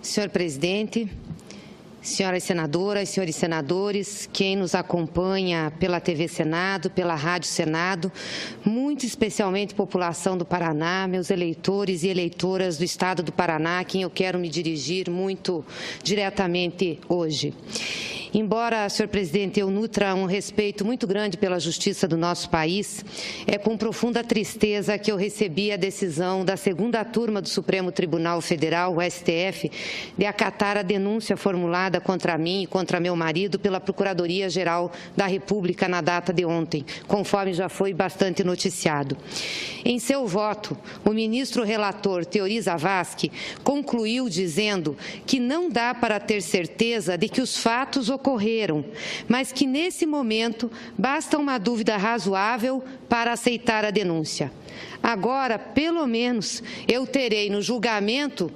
Senhor presidente, senhoras senadoras, senhores senadores, quem nos acompanha pela TV Senado, pela Rádio Senado, muito especialmente população do Paraná, meus eleitores e eleitoras do Estado do Paraná, a quem eu quero me dirigir muito diretamente hoje. Embora, senhor presidente, eu nutra um respeito muito grande pela justiça do nosso país, é com profunda tristeza que eu recebi a decisão da segunda turma do Supremo Tribunal Federal, o STF, de acatar a denúncia formulada contra mim e contra meu marido pela Procuradoria-Geral da República na data de ontem, conforme já foi bastante noticiado. Em seu voto, o ministro relator Teori Zavascki concluiu dizendo que não dá para ter certeza de que os fatos ocorreram, mas que nesse momento basta uma dúvida razoável para aceitar a denúncia. Agora, pelo menos, eu terei no julgamento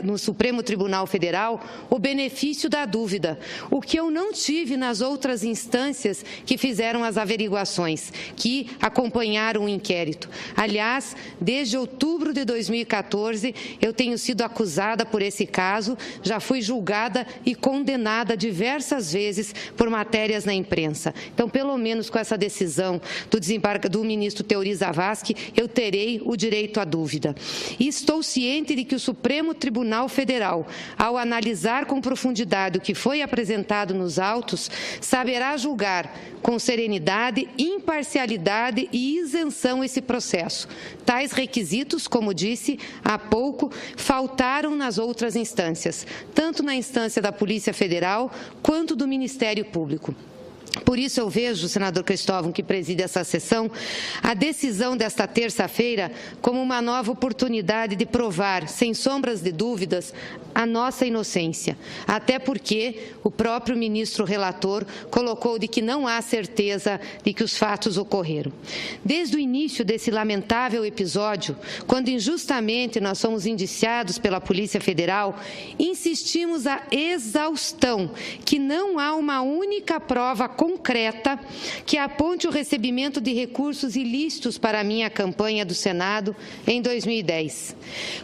no Supremo Tribunal Federal o benefício da dúvida, o que eu não tive nas outras instâncias que fizeram as averiguações, que acompanharam o inquérito. Aliás, desde outubro de 2014, eu tenho sido acusada por esse caso, já fui julgada e condenada diversas vezes por matérias na imprensa. Então, pelo menos com essa decisão do ministro Teori Zavascki, eu terei o direito à dúvida. E estou ciente de que o Supremo Tribunal Federal, ao analisar com profundidade o que foi apresentado nos autos, saberá julgar com serenidade, imparcialidade e isenção esse processo. Tais requisitos, como disse há pouco, faltaram nas outras instâncias, tanto na instância da Polícia Federal quanto do Ministério Público. Por isso eu vejo, senador Cristóvão, que preside essa sessão, a decisão desta terça-feira como uma nova oportunidade de provar, sem sombras de dúvidas, a nossa inocência. Até porque o próprio ministro relator colocou de que não há certeza de que os fatos ocorreram. Desde o início desse lamentável episódio, quando injustamente nós somos indiciados pela Polícia Federal, insistimos a exaustão que não há uma única prova concreta que aponte o recebimento de recursos ilícitos para a minha campanha do Senado em 2010.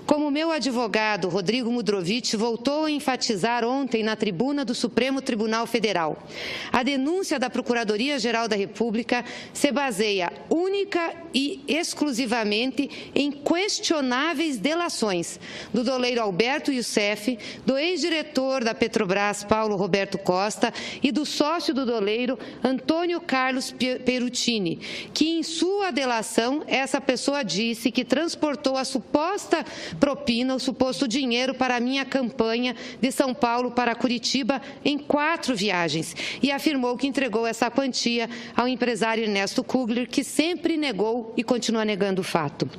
Como meu advogado, Rodrigo Mudrovich, voltou a enfatizar ontem na tribuna do Supremo Tribunal Federal, a denúncia da Procuradoria-Geral da República se baseia única e exclusivamente em questionáveis delações do doleiro Alberto Youssef, do ex-diretor da Petrobras, Paulo Roberto Costa, e do sócio do doleiro, Antônio Carlos Perutini, que em sua delação, essa pessoa disse que transportou a suposta propina, o suposto dinheiro para a minha campanha de São Paulo para Curitiba em 4 viagens e afirmou que entregou essa quantia ao empresário Ernesto Kugler, que sempre negou e continua negando o fato.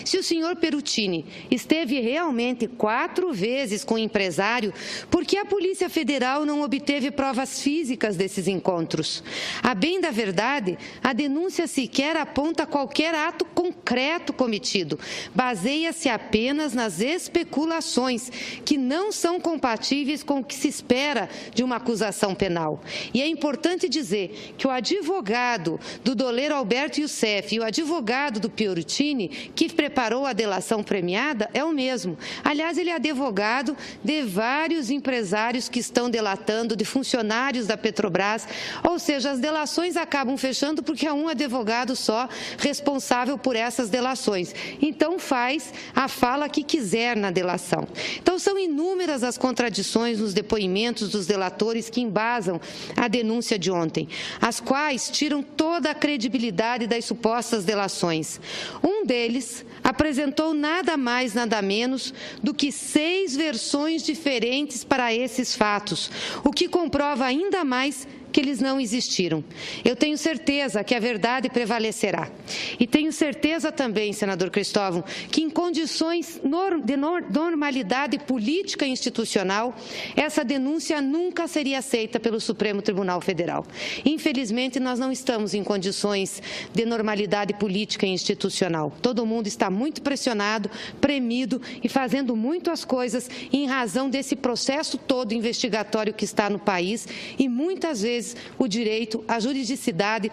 Se o senhor Perutini esteve realmente 4 vezes com o empresário, por que a Polícia Federal não obteve provas físicas desses encontros? A bem da verdade, a denúncia sequer aponta qualquer ato concreto cometido. Baseia-se apenas nas especulações, que não são compatíveis com o que se espera de uma acusação penal. E é importante dizer que o advogado do doleiro Alberto Youssef e o advogado do Perutini, que preparou a delação premiada, é o mesmo. Aliás, ele é advogado de vários empresários que estão delatando, de funcionários da Petrobras, ou seja, as delações acabam fechando porque é um advogado só responsável por essas delações. Então, faz a fala que quiser na delação. Então, são inúmeras as contradições nos depoimentos dos delatores que embasam a denúncia de ontem, as quais tiram toda a credibilidade das supostas delações. Um deles apresentou nada mais, nada menos do que 6 versões diferentes para esses fatos, o que comprova ainda mais que eles não existiram. Eu tenho certeza que a verdade prevalecerá. E tenho certeza também, senador Cristóvão, que em condições de normalidade política e institucional, essa denúncia nunca seria aceita pelo Supremo Tribunal Federal. Infelizmente, nós não estamos em condições de normalidade política e institucional. Todo mundo está muito pressionado, premido e fazendo muito as coisas em razão desse processo todo investigatório que está no país e muitas vezes o direito à juridicidade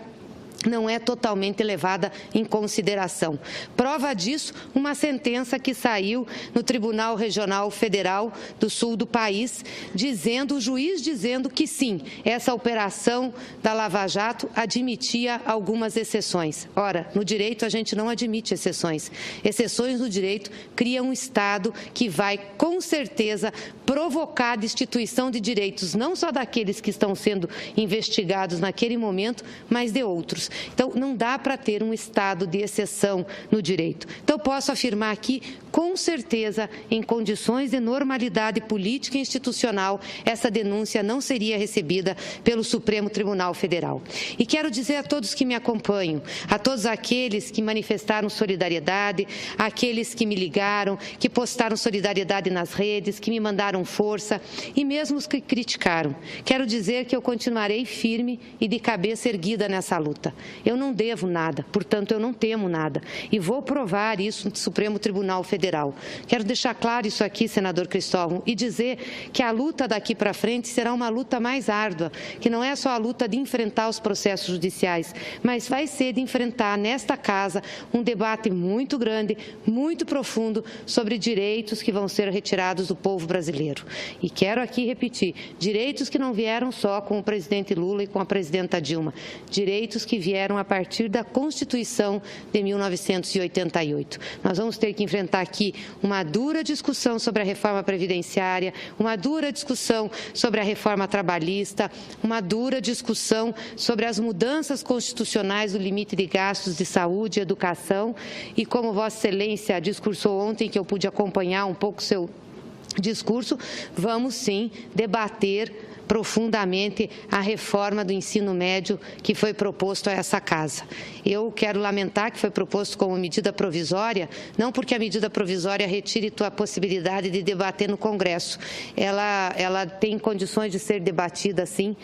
não é totalmente levada em consideração. Prova disso, uma sentença que saiu no Tribunal Regional Federal do Sul do país, o juiz dizendo que sim, essa operação da Lava Jato admitia algumas exceções. Ora, no direito a gente não admite exceções. Exceções no direito criam um Estado que vai, com certeza, provocar a destituição de direitos, não só daqueles que estão sendo investigados naquele momento, mas de outros. Então, não dá para ter um estado de exceção no direito. Então, posso afirmar aqui, com certeza, em condições de normalidade política e institucional, essa denúncia não seria recebida pelo Supremo Tribunal Federal. E quero dizer a todos que me acompanham, a todos aqueles que manifestaram solidariedade, aqueles que me ligaram, que postaram solidariedade nas redes, que me mandaram força e mesmo os que criticaram. Quero dizer que eu continuarei firme e de cabeça erguida nessa luta. Eu não devo nada, portanto, eu não temo nada. E vou provar isso no Supremo Tribunal Federal. Quero deixar claro isso aqui, senador Cristóvão, e dizer que a luta daqui para frente será uma luta mais árdua, que não é só a luta de enfrentar os processos judiciais, mas vai ser de enfrentar nesta casa um debate muito grande, muito profundo sobre direitos que vão ser retirados do povo brasileiro. E quero aqui repetir, direitos que não vieram só com o presidente Lula e com a presidenta Dilma, direitos que vieram a partir da Constituição de 1988. Nós vamos ter que enfrentar aqui uma dura discussão sobre a reforma previdenciária, uma dura discussão sobre a reforma trabalhista, uma dura discussão sobre as mudanças constitucionais do limite de gastos de saúde e educação. E como Vossa Excelência discursou ontem, que eu pude acompanhar um pouco o seu discurso, vamos sim debater profundamente a reforma do ensino médio que foi proposto a essa casa. Eu quero lamentar que foi proposto como medida provisória, não porque a medida provisória retire a possibilidade de debater no Congresso. Ela tem condições de ser debatida, sim.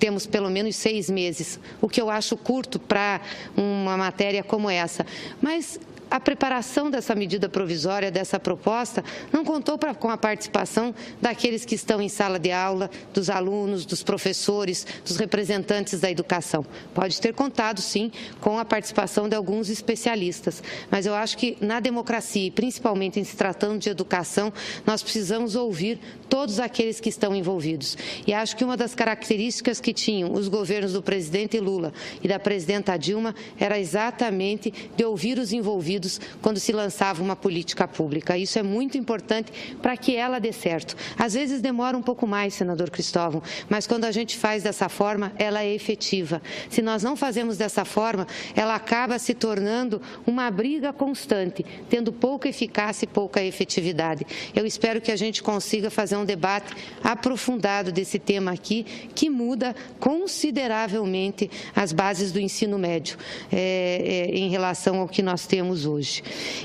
Temos pelo menos 6 meses, o que eu acho curto para uma matéria como essa. Mas a preparação dessa medida provisória, dessa proposta, não contou com a participação daqueles que estão em sala de aula, dos alunos, dos professores, dos representantes da educação. Pode ter contado, sim, com a participação de alguns especialistas, mas eu acho que na democracia, e principalmente em se tratando de educação, nós precisamos ouvir todos aqueles que estão envolvidos. E acho que uma das características que tinham os governos do presidente Lula e da presidenta Dilma era exatamente de ouvir os envolvidos quando se lançava uma política pública. Isso é muito importante para que ela dê certo. Às vezes demora um pouco mais, senador Cristóvão, mas quando a gente faz dessa forma, ela é efetiva. Se nós não fazemos dessa forma, ela acaba se tornando uma briga constante, tendo pouca eficácia e pouca efetividade. Eu espero que a gente consiga fazer um debate aprofundado desse tema aqui, que muda consideravelmente as bases do ensino médio em relação ao que nós temos hoje.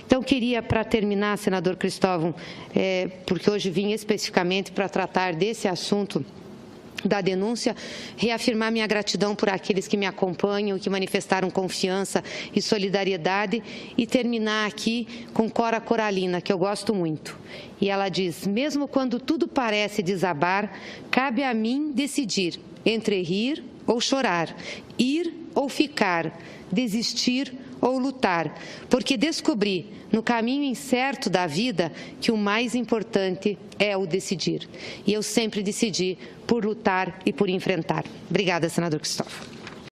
Então, queria, para terminar, senador Cristóvão, porque hoje vim especificamente para tratar desse assunto da denúncia, reafirmar minha gratidão por aqueles que me acompanham, que manifestaram confiança e solidariedade, e terminar aqui com Cora Coralina, que eu gosto muito. E ela diz: mesmo quando tudo parece desabar, cabe a mim decidir entre rir ou chorar, ir ou ficar, desistir ou lutar, porque descobri no caminho incerto da vida que o mais importante é o decidir. E eu sempre decidi por lutar e por enfrentar. Obrigada, senador Cristóvão.